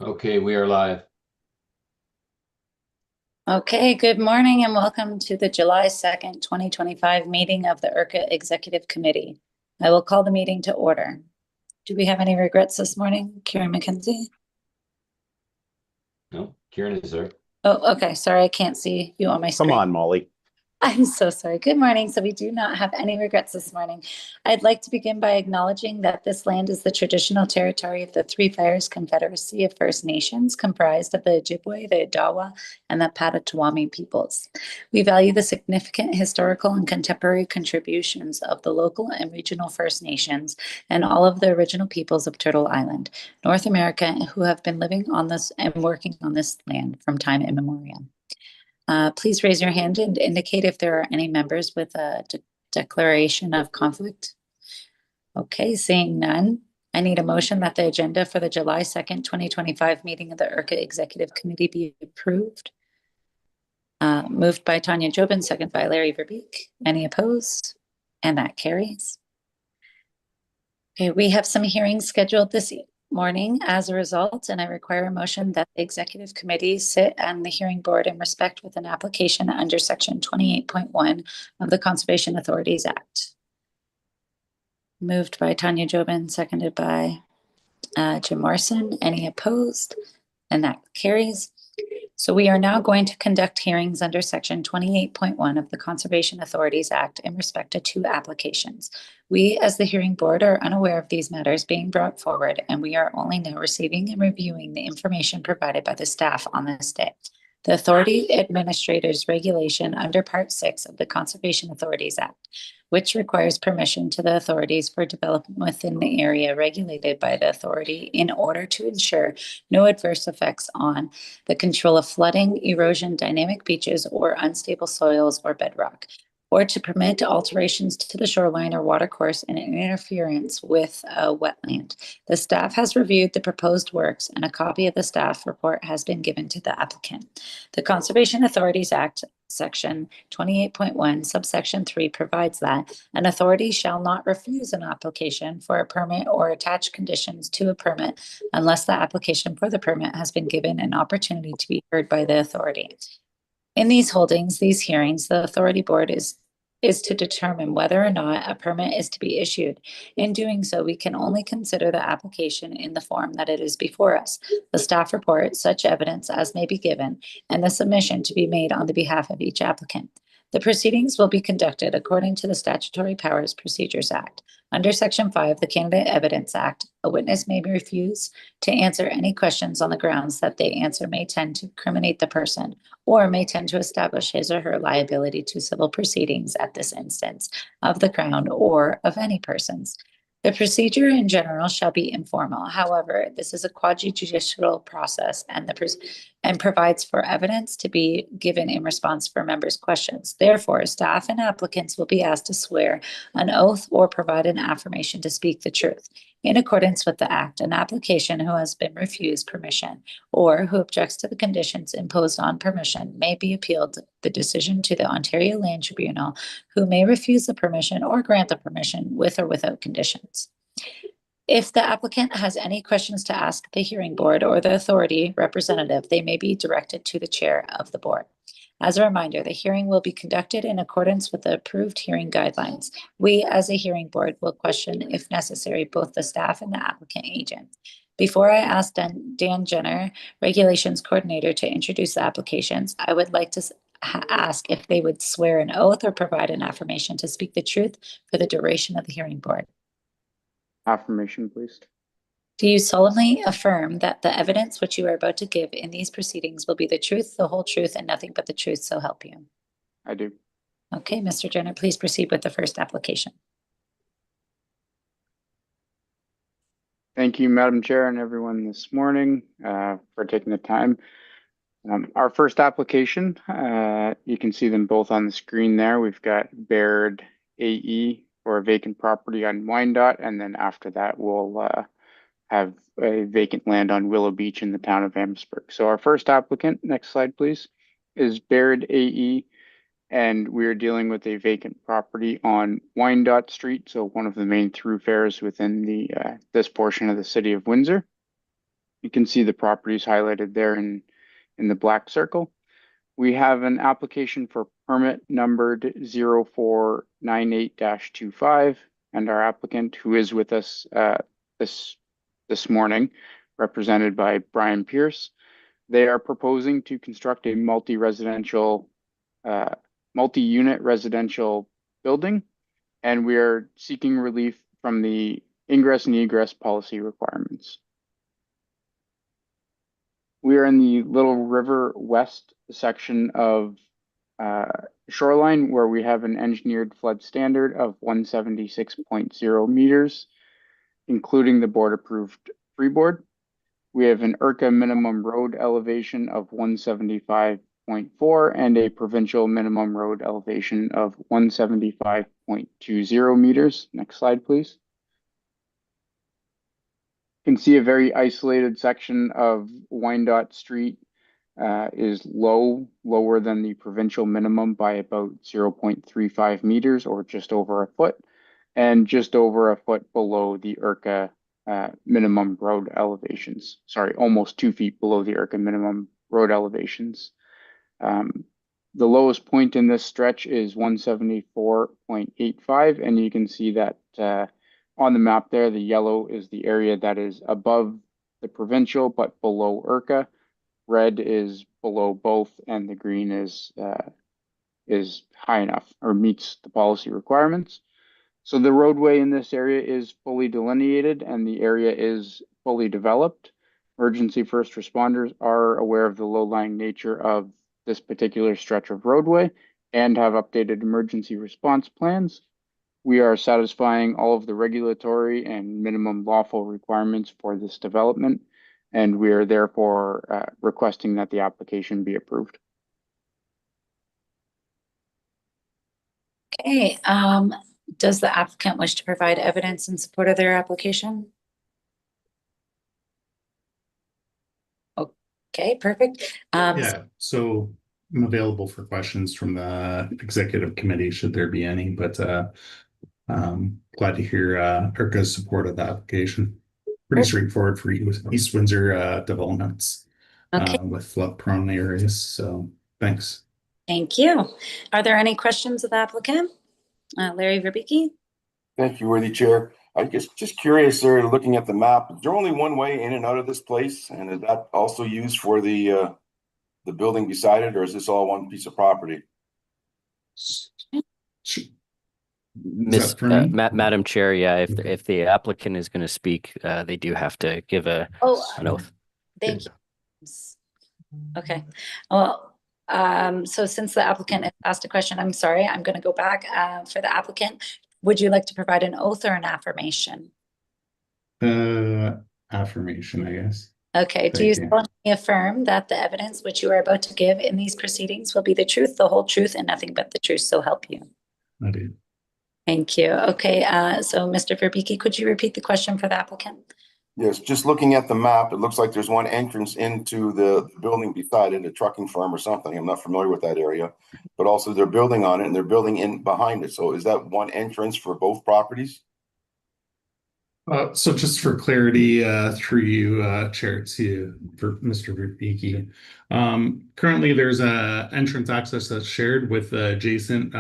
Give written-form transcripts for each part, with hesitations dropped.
Okay, we are live. Okay, good morning and welcome to the July 2nd, 2025 meeting of the ERCA Executive Committee. I will call the meeting to order. Do we have any regrets this morning? Karen McKenzie? No, Kieran is there. Oh, okay. Sorry, I can't see you on my screen. Come on, Molly. I'm so sorry. Good morning. So we do not have any regrets this morning. I'd like to begin by acknowledging that this land is the traditional territory of the Three Fires Confederacy of First Nations, comprised of the Ojibwe, the Odawa, and the Potawatomi peoples. We value the significant historical and contemporary contributions of the local and regional First Nations and all of the original peoples of Turtle Island, North America, who have been living on this and working on this land from time immemorial. Please raise your hand and indicate if there are any members with a declaration of conflict. Okay, seeing none, I need a motion that the agenda for the July 2nd, 2025 meeting of the ERCA Executive Committee be approved. Moved by Tanya Jobin, second by Larry Verbeek. Any opposed? And that carries. Okay, we have some hearings scheduled this morning as a result, and I require a motion that the executive committee sit on the hearing board in respect with an application under section 28.1 of the Conservation Authorities Act. Moved by Tanya Jobin, seconded by Jim Morrison. Any opposed? And that carries. So we are now going to conduct hearings under section 28.1 of the Conservation Authorities Act in respect to two applications. We, as the hearing board, are unaware of these matters being brought forward, and we are only now receiving and reviewing the information provided by the staff on this day. The Authority Administrator's Regulation under Part 6 of the Conservation Authorities Act, which requires permission to the authorities for development within the area regulated by the authority in order to ensure no adverse effects on the control of flooding, erosion, dynamic beaches, or unstable soils or bedrock, or to permit alterations to the shoreline or watercourse and interference with a wetland. The staff has reviewed the proposed works, and a copy of the staff report has been given to the applicant. The Conservation Authorities Act, Section 28.1, subsection 3 provides that an authority shall not refuse an application for a permit or attach conditions to a permit unless the application for the permit has been given an opportunity to be heard by the authority. In these holdings, these hearings, the authority board is to determine whether or not a permit is to be issued. In doing so, we can only consider the application in the form that it is before us, the staff report, such evidence as may be given, and the submission to be made on the behalf of each applicant. The proceedings will be conducted according to the Statutory Powers Procedures Act. Under Section 5 of the Candidate Evidence Act, a witness may refuse to answer any questions on the grounds that the answer may tend to incriminate the person or may tend to establish his or her liability to civil proceedings at this instance of the Crown or of any persons. The procedure in general shall be informal. However, this is a quasi-judicial process and provides for evidence to be given in response for members' questions. Therefore, staff and applicants will be asked to swear an oath or provide an affirmation to speak the truth. In accordance with the Act, an application who has been refused permission or who objects to the conditions imposed on permission may be appealed the decision to the Ontario Land Tribunal, who may refuse the permission or grant the permission with or without conditions. If the applicant has any questions to ask the hearing board or the authority representative, they may be directed to the chair of the board. As a reminder, the hearing will be conducted in accordance with the approved hearing guidelines. We, as a hearing board, will question, if necessary, both the staff and the applicant agent. Before I ask Dan Jenner, Regulations Coordinator, to introduce the applications, I would like to ask if they would swear an oath or provide an affirmation to speak the truth for the duration of the hearing board. Affirmation, please. Do you solemnly affirm that the evidence which you are about to give in these proceedings will be the truth, the whole truth, and nothing but the truth, so help you? I do. Okay, Mr. Jenner, please proceed with the first application. Thank you, Madam Chair, and everyone this morning for taking the time. Our first application, you can see them both on the screen there. We've got Baird AE for a vacant property on Wyandotte, and then after that, we'll have a vacant land on Willow Beach in the town of Amherstburg. So our first applicant, next slide, please, is Baird AE, and we're dealing with a vacant property on Wyandotte Street, so one of the main thoroughfares within the this portion of the city of Windsor. You can see the properties highlighted there in the black circle. We have an application for permit numbered 0498-25, and our applicant, who is with us this morning, represented by Brian Pierce. They are proposing to construct a multi-unit residential building, and we are seeking relief from the ingress and egress policy requirements. We are in the Little River West section of shoreline, where we have an engineered flood standard of 176.0 meters, including the board-approved freeboard. We have an ERCA minimum road elevation of 175.4 and a provincial minimum road elevation of 175.20 meters. Next slide, please. You can see a very isolated section of Wyandotte Street is lower than the provincial minimum by about 0.35 meters, or just over a foot, and just over a foot below the ERCA minimum road elevations. Sorry, almost 2 feet below the ERCA minimum road elevations. The lowest point in this stretch is 174.85, and you can see that on the map there, the yellow is the area that is above the provincial but below ERCA. Red is below both, and the green is high enough or meets the policy requirements. So the roadway in this area is fully delineated and the area is fully developed. Emergency first responders are aware of the low-lying nature of this particular stretch of roadway and have updated emergency response plans. We are satisfying all of the regulatory and minimum lawful requirements for this development, and we are therefore requesting that the application be approved. Okay, does the applicant wish to provide evidence in support of their application? Okay, perfect. Yeah, so I'm available for questions from the executive committee should there be any, but glad to hear ERCA's support of the application. Pretty straightforward for East Windsor developments with flood-prone areas. So thanks. Thank you. Are there any questions of the applicant? Larry Verbicki? Thank you, worthy chair. I guess just curious there, looking at the map, is there only one way in and out of this place? And is that also used for the building beside it, or is this all one piece of property? Madam Chair, yeah, if the applicant is going to speak, they do have to give an oath. Thank you. Okay. Well, so since the applicant asked a question, I'm sorry, I'm going to go back for the applicant. Would you like to provide an oath or an affirmation? Affirmation, I guess. Okay. Do you solemnly affirm that the evidence which you are about to give in these proceedings will be the truth, the whole truth, and nothing but the truth, so help you? I do. Thank you. Okay. So Mr. Verbicki, could you repeat the question for the applicant? Yes, just looking at the map, it looks like there's one entrance into the building beside it, a trucking firm or something. I'm not familiar with that area, but also they're building on it and they're building in behind it. So is that one entrance for both properties? So just for clarity, through you, Chair, for Mr. Verbicki, currently there's a entrance access that's shared with adjacent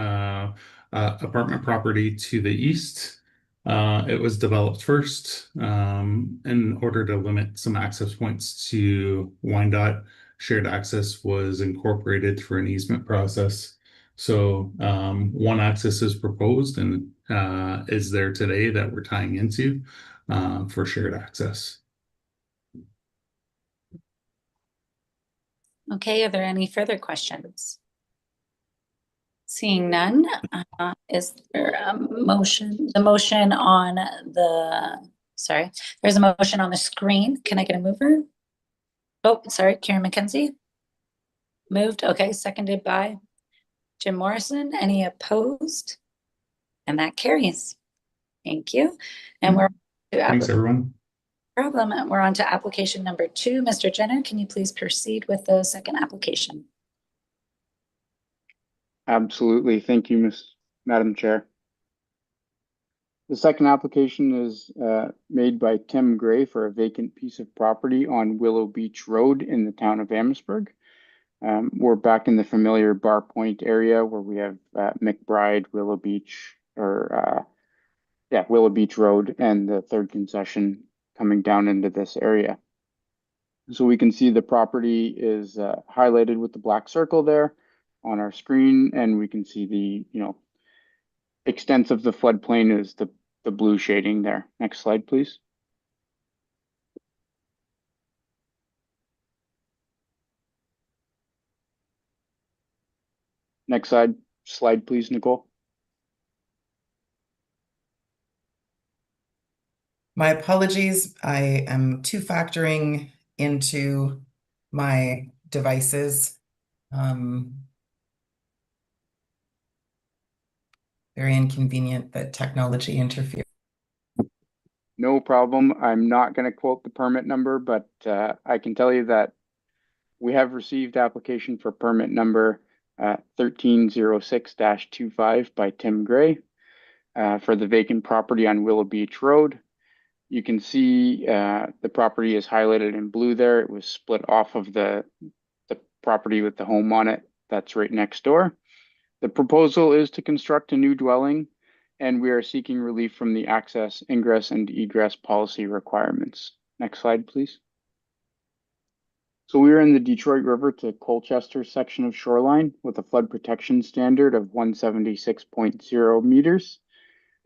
apartment property to the east. It was developed first in order to limit some access points to Wyandotte. Shared access was incorporated through an easement process. So one access is proposed and is there today that we're tying into for shared access. Okay, are there any further questions? Seeing none, is there a motion? The motion on there's a motion on the screen. Can I get a mover? Oh, sorry, Karen McKenzie. Moved, okay, seconded by Jim Morrison. Any opposed? And that carries. Thank you. And we're Thanks, everyone. Problem. And we're on to application number 2. Mr. Jenner, can you please proceed with the second application? Absolutely. Thank you, Madam Chair. The second application is made by Tim Gray for a vacant piece of property on Willow Beach Road in the town of Amherstburg. We're back in the familiar Bar Point area where we have McBride, Willow Beach, Willow Beach Road, and the third concession coming down into this area. So we can see the property is highlighted with the black circle there on our screen, and we can see the extent of the floodplain is the blue shading there. Next slide, please. Next slide, please, Nicole. My apologies. I am two-factoring into my devices. Very inconvenient that technology interferes. No problem. I'm not going to quote the permit number, but I can tell you that we have received application for permit number 1306-25 by Tim Gray for the vacant property on Willow Beach Road. You can see the property is highlighted in blue there. It was split off of the property with the home on it. That's right next door. The proposal is to construct a new dwelling, and we are seeking relief from the access, ingress, and egress policy requirements. Next slide, please. So we're in the Detroit River to Colchester section of shoreline with a flood protection standard of 176.0 meters.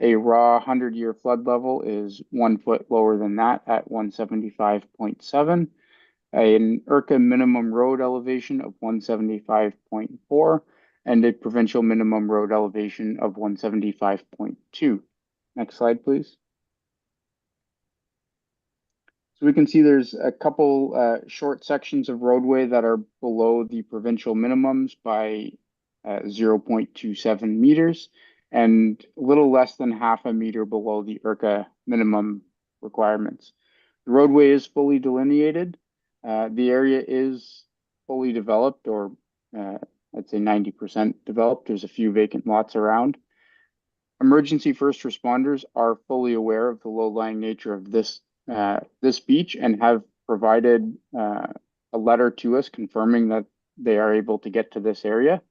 A raw 100-year flood level is 1 foot lower than that at 175.7. An ERCA minimum road elevation of 175.4 and a provincial minimum road elevation of 175.2. Next slide, please. So we can see there's a couple short sections of roadway that are below the provincial minimums by 0.27 meters and a little less than half a meter below the ERCA minimum requirements. The roadway is fully delineated. The area is fully developed, or I'd say 90% developed. There's a few vacant lots around. Emergency first responders are fully aware of the low-lying nature of this beach and have provided a letter to us confirming that they are able to get to this area.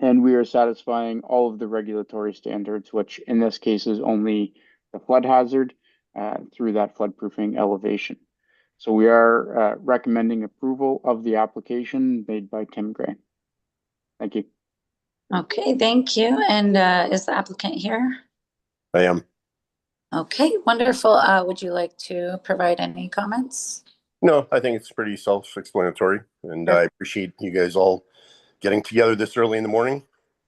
And we are satisfying all of the regulatory standards, which in this case is only the flood hazard through that floodproofing elevation. So we are recommending approval of the application made by Tim Gray. Thank you. Okay, thank you. And is the applicant here? I am. Okay, wonderful. Would you like to provide any comments? No, I think it's pretty self-explanatory, and I appreciate you guys all getting together this early in the morning.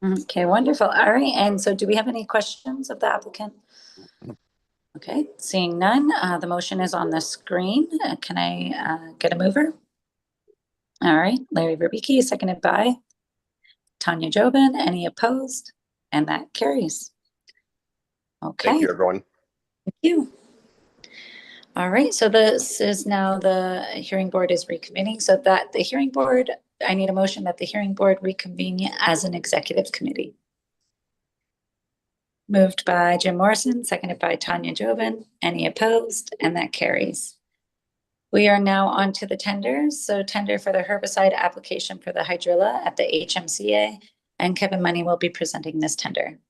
Okay, wonderful. All right. And so do we have any questions of the applicant? Okay, seeing none, the motion is on the screen. Can I get a mover? All right, Larry Verbicki, seconded by Tanya Jobin. Any opposed? And that carries. Okay. Thank you, everyone. Thank you. All right, so this is now the hearing board is reconvening, so that the hearing board, I need a motion that the hearing board reconvene as an executive committee. Moved by Jim Morrison, seconded by Tanya Jobin. Any opposed? And that carries. We are now on to the tenders. So tender for the herbicide application for the hydrilla at the HMCA, and Kevin Money will be presenting this tender.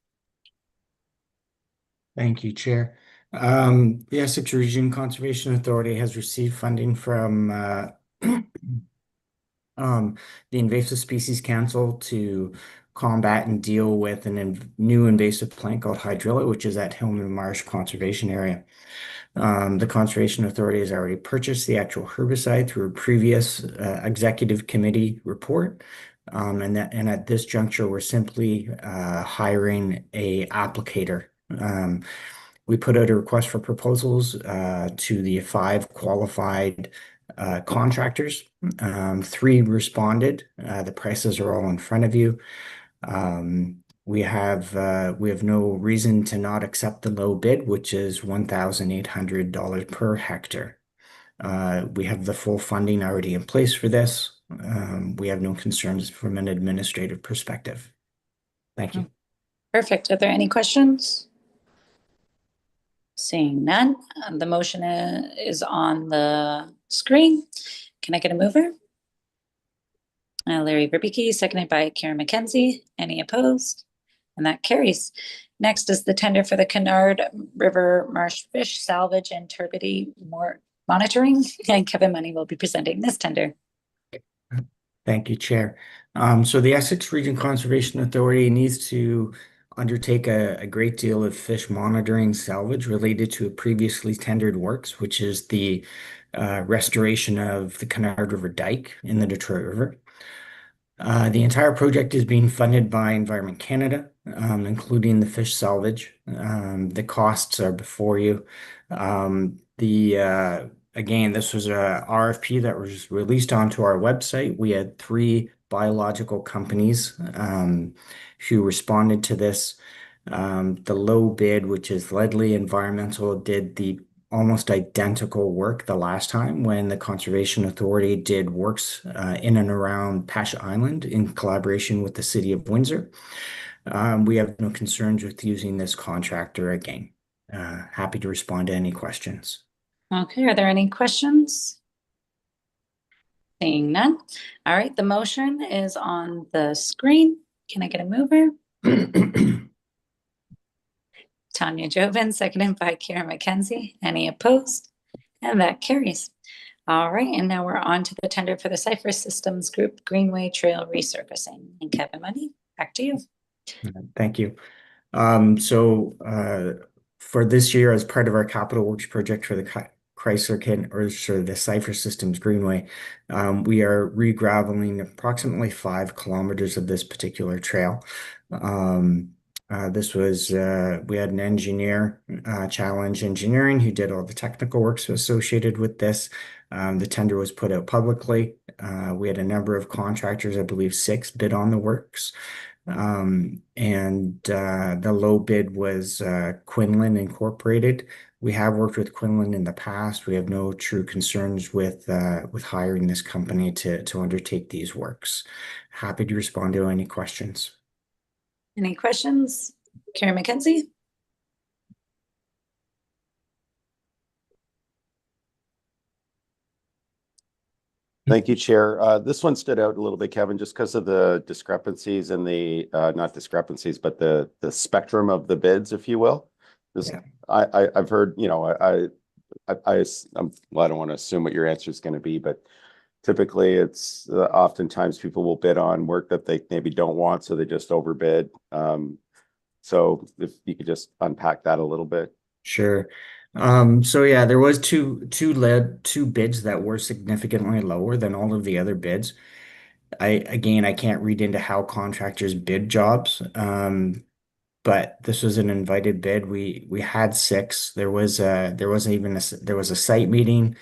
Thank you, Chair. The Essex Region Conservation Authority has received funding from the Invasive Species Council to combat and deal with a new invasive plant called hydrilla, which is at Hillman Marsh Conservation Area. The Conservation Authority has already purchased the actual herbicide through a previous executive committee report. And at this juncture, we're simply hiring a applicator. We put out a request for proposals to the 5 qualified contractors. 3 responded. The prices are all in front of you. We have no reason to not accept the low bid, which is $1,800 per hectare. We have the full funding already in place for this. We have no concerns from an administrative perspective. Thank you. Perfect. Are there any questions? Seeing none, the motion is on the screen. Can I get a mover? Larry Verbeke, seconded by Karen McKenzie. Any opposed? And that carries. Next is the tender for the Kennard River Marsh Fish Salvage and Turbidity Monitoring. And Kevin Money will be presenting this tender. Thank you, Chair. So the Essex Region Conservation Authority needs to undertake a great deal of fish monitoring salvage related to previously tendered works, which is the restoration of the Kennard River Dike in the Detroit River. The entire project is being funded by Environment Canada, including the fish salvage. The costs are before you. Again, this was a RFP that was released onto our website. We had 3 biological companies who responded to this. The low bid, which is Ledley Environmental, did the almost identical work the last time when the Conservation Authority did works in and around Pasha Island in collaboration with the City of Windsor. We have no concerns with using this contractor again. Happy to respond to any questions. Okay, are there any questions? Seeing none. All right, the motion is on the screen. Can I get a mover? Tanya Joven, seconded by Karen McKenzie. Any opposed? And that carries. All right, and now we're on to the tender for the Cypress Systems Group Greenway Trail Resurfacing. And Kevin Money, back to you. Thank you. For this year, as part of our capital works project for the the Cypress Systems Greenway, we are re-graveling approximately 5 kilometers of this particular trail. We had an engineer, Challenge Engineering, who did all the technical works associated with this. The tender was put out publicly. We had a number of contractors, I believe 6, bid on the works. The low bid was Quinlan Incorporated. We have worked with Quinlan in the past. We have no true concerns with hiring this company to undertake these works. Happy to respond to any questions. Any questions? Karen McKenzie? Thank you, Chair. This one stood out a little bit, Kevin, just because of the discrepancies and the not discrepancies, but the spectrum of the bids, if you will. Yeah. I've heard, you know, I don't want to assume what your answer is going to be, but typically it's oftentimes people will bid on work that they maybe don't want, so they just overbid. So if you could just unpack that a little bit. Sure. So yeah, there was two bids that were significantly lower than all of the other bids. I can't read into how contractors bid jobs. But this was an invited bid. We had 6. There was a site meeting.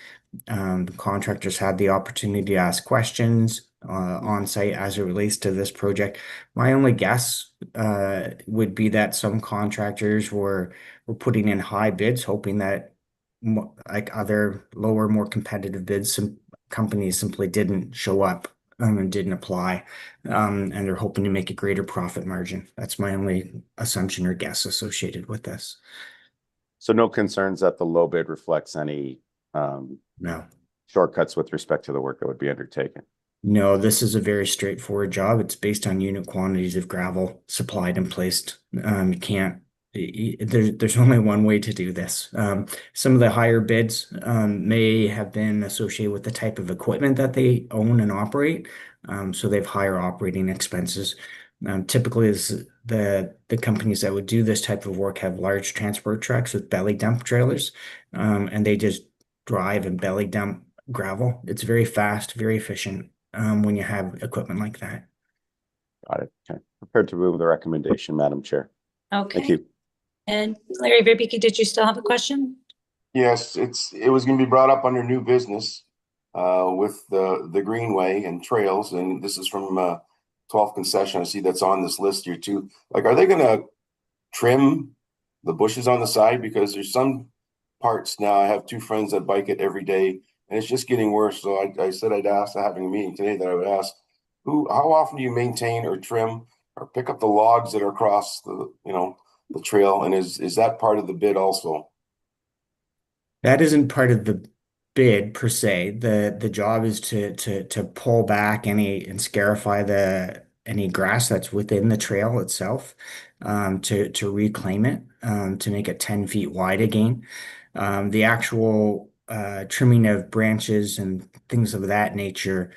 The contractors had the opportunity to ask questions on site as it relates to this project. My only guess would be that some contractors were putting in high bids, hoping that like other lower, more competitive bids, some companies simply didn't show up and didn't apply, and they're hoping to make a greater profit margin. That's my only assumption or guess associated with this. So no concerns that the low bid reflects any No. shortcuts with respect to the work that would be undertaken. No, this is a very straightforward job. It's based on unit quantities of gravel supplied and placed. There's only one way to do this. Some of the higher bids may have been associated with the type of equipment that they own and operate. So they have higher operating expenses. Typically, the companies that would do this type of work have large transport trucks with belly dump trailers, and they just drive and belly dump gravel. It's very fast, very efficient when you have equipment like that. Got it. Okay. Prepared to move the recommendation, Madam Chair. Okay. Thank you. And Larry Verbeke, did you still have a question? Yes, it was going to be brought up under new business with the Greenway and trails, and this is from 12th concession. I see that's on this list here too. Like, are they going to trim the bushes on the side? Because there's some parts now. I have 2 friends that bike it every day, and it's just getting worse. So I said I'd ask, having a meeting today, that I would ask, how often do you maintain or trim or pick up the logs that are across the trail, and is that part of the bid also? That isn't part of the bid per se. The job is to pull back any and scarify the any grass that's within the trail itself, to reclaim it, to make it 10 feet wide again. The actual trimming of branches and things of that nature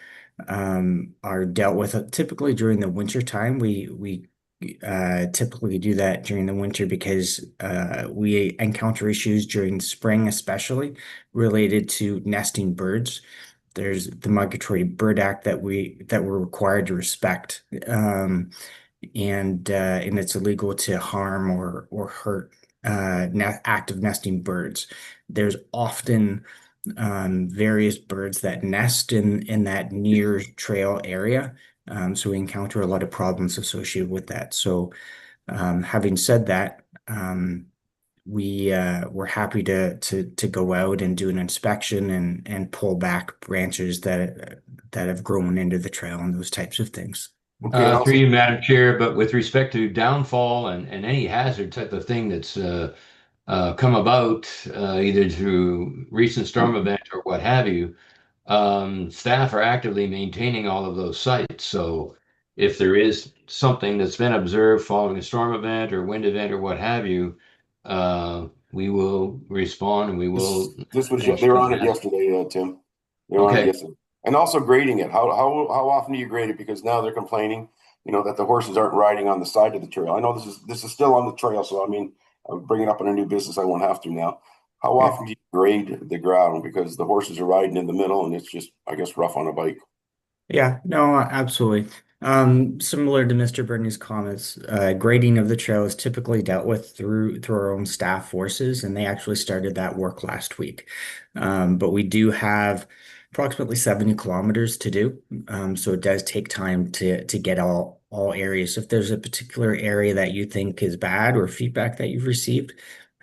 are dealt with typically during the winter time. We typically do that during the winter because we encounter issues during spring, especially related to nesting birds. There's the Migratory Bird Act that we're required to respect, and it's illegal to harm or hurt active nesting birds. There's often various birds that nest in that near trail area. So we encounter a lot of problems associated with that. So having said that, we're happy to go out and do an inspection and pull back branches that have grown into the trail and those types of things. Okay, and Through also, you, Madam Chair, but with respect to downfall and any hazard type of thing that's come about either through recent storm event or what have you, staff are actively maintaining all of those sites. So if there is something that's been observed following a storm event or wind event or what have you, we will respond and we will. this was, they were on it yesterday, Tim. They were on it Okay. yesterday. And also grading it. How often do you grade it? Because now they're complaining, that the horses aren't riding on the side of the trail. I know this is still on the trail, so I mean, I'm bringing up in a new business. I won't have to now. How often do you grade the ground? Because the horses are riding in the middle, and it's just, I guess, rough on a bike. Yeah, no, absolutely. Similar to Mr. Bernie's comments, grading of the trail is typically dealt with through our own staff forces, and they actually started that work last week. But we do have approximately 70 kilometers to do, so it does take time to get all areas. If there's a particular area that you think is bad or feedback that you've received,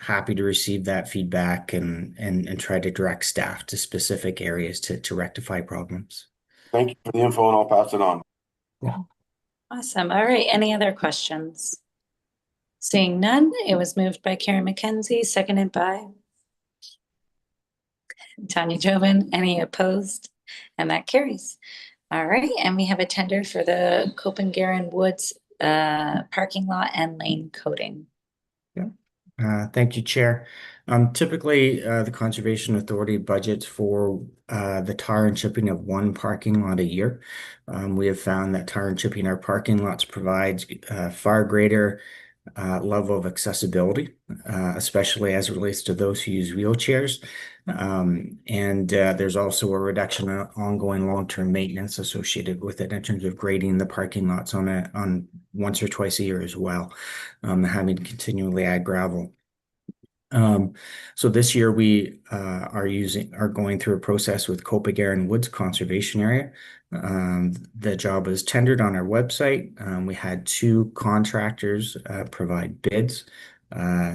happy to receive that feedback and try to direct staff to specific areas to rectify problems. Thank you for the info, and I'll pass it on. Awesome. All right. Any other questions? Seeing none, it was moved by Karen McKenzie, seconded by Tanya Jobin. Any opposed? And that carries. All right. And we have a tender for the Copenhagen Woods parking lot and lane coating. Thank you, Chair. Typically, the Conservation Authority budgets for the tar and chipping of one parking lot a year. We have found that tar and chipping our parking lots provides far greater level of accessibility, especially as it relates to those who use wheelchairs. And there's also a reduction in ongoing long-term maintenance associated with it in terms of grading the parking lots on once or twice a year as well, having to continually add gravel. So this year we are going through a process with Copenhagen Woods Conservation Area. The job was tendered on our website. We had two contractors provide bids.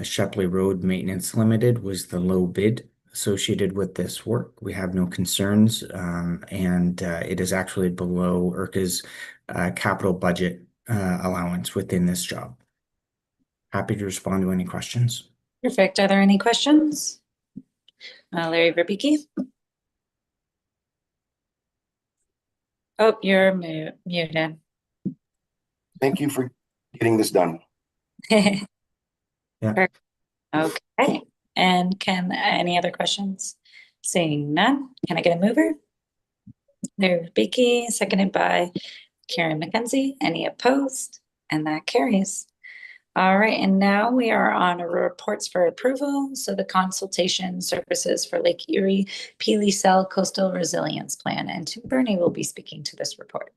Shepley Road Maintenance Limited was the low bid associated with this work. We have no concerns, and it is actually below ERCA's capital budget allowance within this job. Happy to respond to any questions. Perfect. Are there any questions? Larry Verbicki. Oh, you're muted. Thank you for getting this done. Yeah. Okay. And any other questions? Seeing none, can I get a mover? Larry Verbicki, seconded by Karen McKenzie. Any opposed? And that carries. All right, and now we are on reports for approval. So the consultation services for Lake Erie Peely Cell Coastal Resilience Plan, and Tim Bernie will be speaking to this report.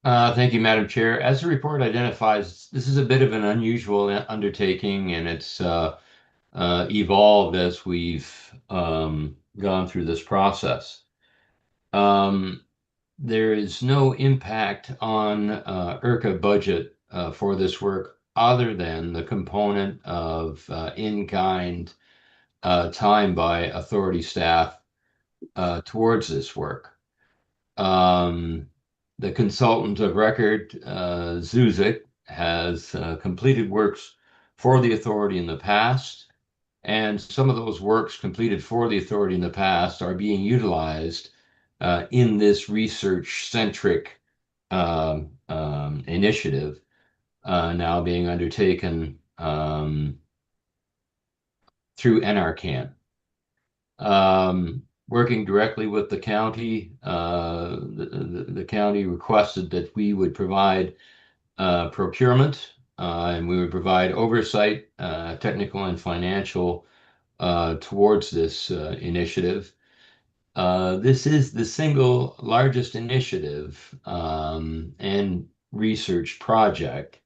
Thank you, Madam Chair. As the report identifies, this is a bit of an unusual undertaking, and it's evolved as we've gone through this process. There is no impact on ERCA budget for this work other than the component of in-kind time by authority staff towards this work. The consultant of record, Zuzik, has completed works for the authority in the past, And some of those works completed for the authority in the past are being utilized in this research-centric initiative now being undertaken through NRCan. Working directly with the county, the county requested that we would provide procurement and we would provide oversight, technical and financial, towards this initiative. This is the single largest initiative and research project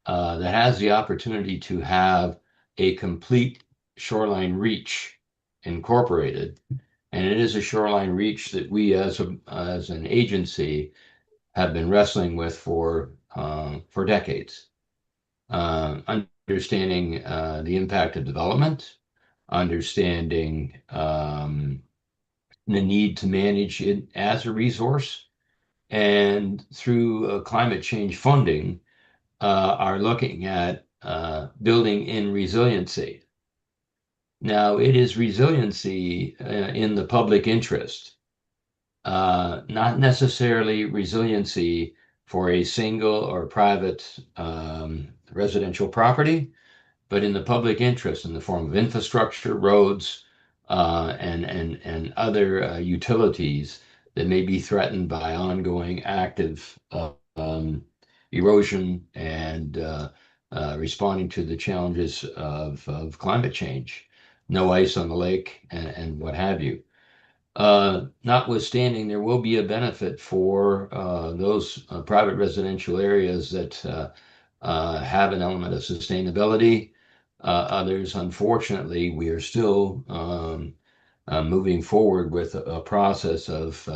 that has the opportunity to have a complete shoreline reach incorporated. And it is a shoreline reach that we as an agency have been wrestling with for decades. Understanding the impact of development, understanding the need to manage it as a resource, and through climate change funding, are looking at building in resiliency. Now, it is resiliency in the public interest, not necessarily resiliency for a single or private residential property, but in the public interest in the form of infrastructure, roads, and other utilities that may be threatened by ongoing active erosion and responding to the challenges of climate change, no ice on the lake, and what have you. Notwithstanding, there will be a benefit for those private residential areas that have an element of sustainability. Others, unfortunately, we are still moving forward with a process of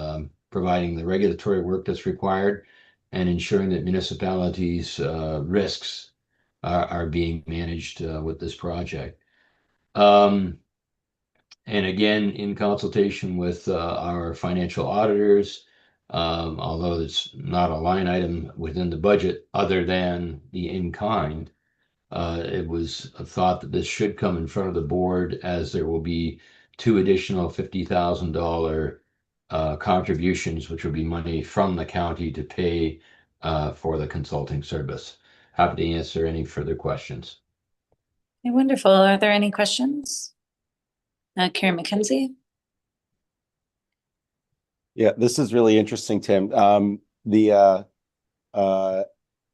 providing the regulatory work that's required and ensuring that municipalities' risks are being managed with this project. And again, in consultation with our financial auditors, although it's not a line item within the budget other than the in-kind, it was thought that this should come in front of the board as there will be two additional $50,000 contributions, which will be money from the county to pay for the consulting service. Happy to answer any further questions. Okay, wonderful. Are there any questions? Karen McKenzie. Yeah, this is really interesting, Tim. I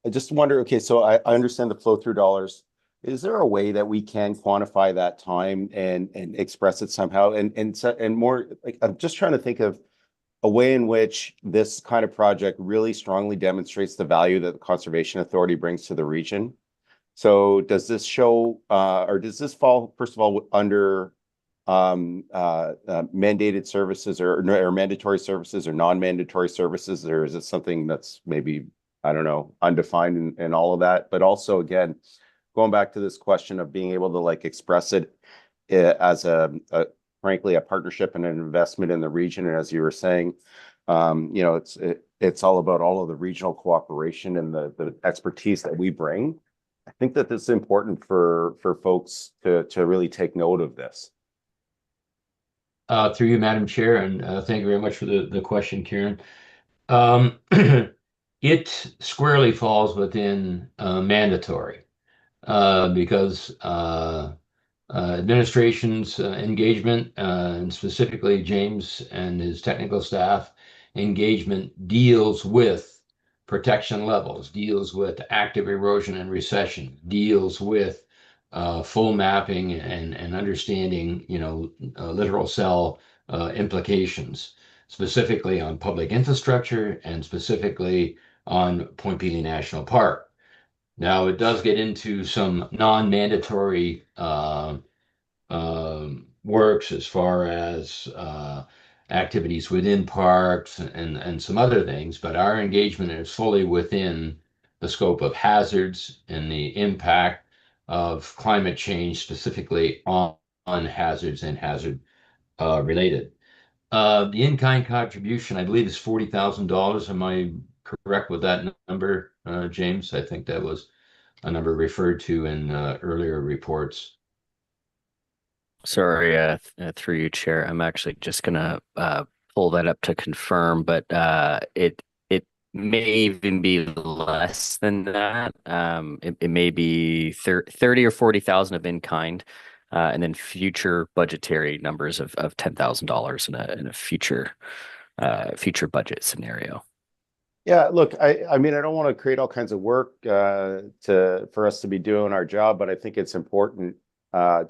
just wonder, okay, so I understand the flow through dollars. Is there a way that we can quantify that time and express it somehow? And more like, I'm just trying to think of a way in which this kind of project really strongly demonstrates the value that the Conservation Authority brings to the region. So does this show, or does this fall, first of all, under mandated services or mandatory services or non-mandatory services, or is it something that's maybe, I don't know, undefined in all of that? But also, again, going back to this question of being able to like express it as frankly, a partnership and an investment in the region. And as you were saying, you know, it's all about all of the regional cooperation and the expertise that we bring. I think that this is important for folks to really take note of this. Through you, Madam Chair, and thank you very much for the question, Karen. It squarely falls within mandatory because administration's engagement, and specifically James and his technical staff engagement, deals with protection levels, deals with active erosion and recession, deals with full mapping and understanding, you know, littoral cell implications, specifically on public infrastructure and specifically on Point Pelee National Park. Now, it does get into some non-mandatory works as far as activities within parks and some other things, but our engagement is fully within the scope of hazards and the impact of climate change, specifically on hazards and hazard related. The in-kind contribution, I believe, is $40,000. Am I correct with that number, James? I think that was a number referred to in earlier reports. Sorry, through you, Chair. I'm actually just gonna pull that up to confirm, but it may even be less than that. It may be 30 or 40,000 of in kind, and then future budgetary numbers of $10,000 in a future budget scenario. Yeah, look, I mean, I don't want to create all kinds of work for us to be doing our job, but I think it's important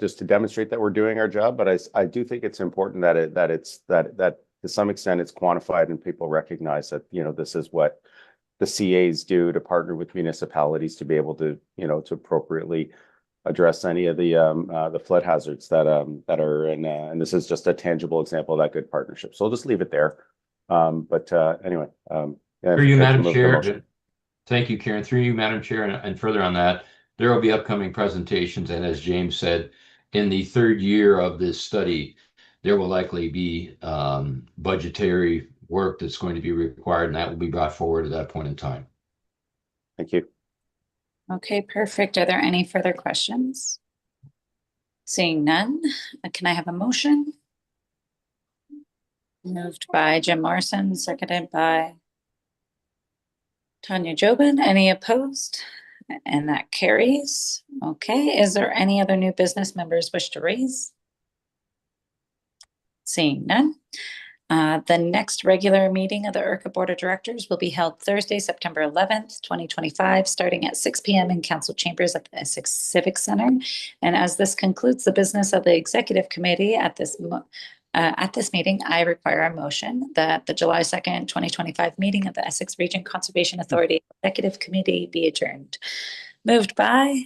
just to demonstrate that we're doing our job. But I do think it's important that to some extent it's quantified and people recognize that, you know, this is what the CAs do to partner with municipalities to be able to, you know, to appropriately address any of the flood hazards that are in, and this is just a tangible example of that good partnership. So I'll just leave it there. But anyway. Through you, I can Madam move the Chair. motion. Thank you, Karen. Through you, Madam Chair, and further on that, there will be upcoming presentations, and as James said, in the third year of this study, there will likely be budgetary work that's going to be required, and that will be brought forward at that point in time. Thank you. Okay, perfect. Are there any further questions? Seeing none, can I have a motion? Moved by Jim Morrison, seconded by Tanya Jobin. Any opposed? And that carries. Okay, is there any other new business members wish to raise? Seeing none. The next regular meeting of the ERCA Board of Directors will be held Thursday, September 11th, 2025, starting at 6 p.m. in Council Chambers at the Essex Civic Center. And as this concludes the business of the Executive Committee at this meeting, I require a motion that the July 2nd, 2025 meeting of the Essex Region Conservation Authority Executive Committee be adjourned. Moved by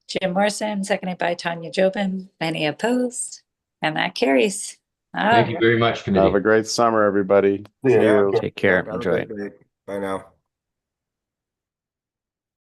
Jim Morrison, seconded by Tanya Jobin. Any opposed? And that carries. Thank you very much, committee. Have a great summer, everybody. See Yeah. you. Take care. Have a Enjoy. great day. Bye now.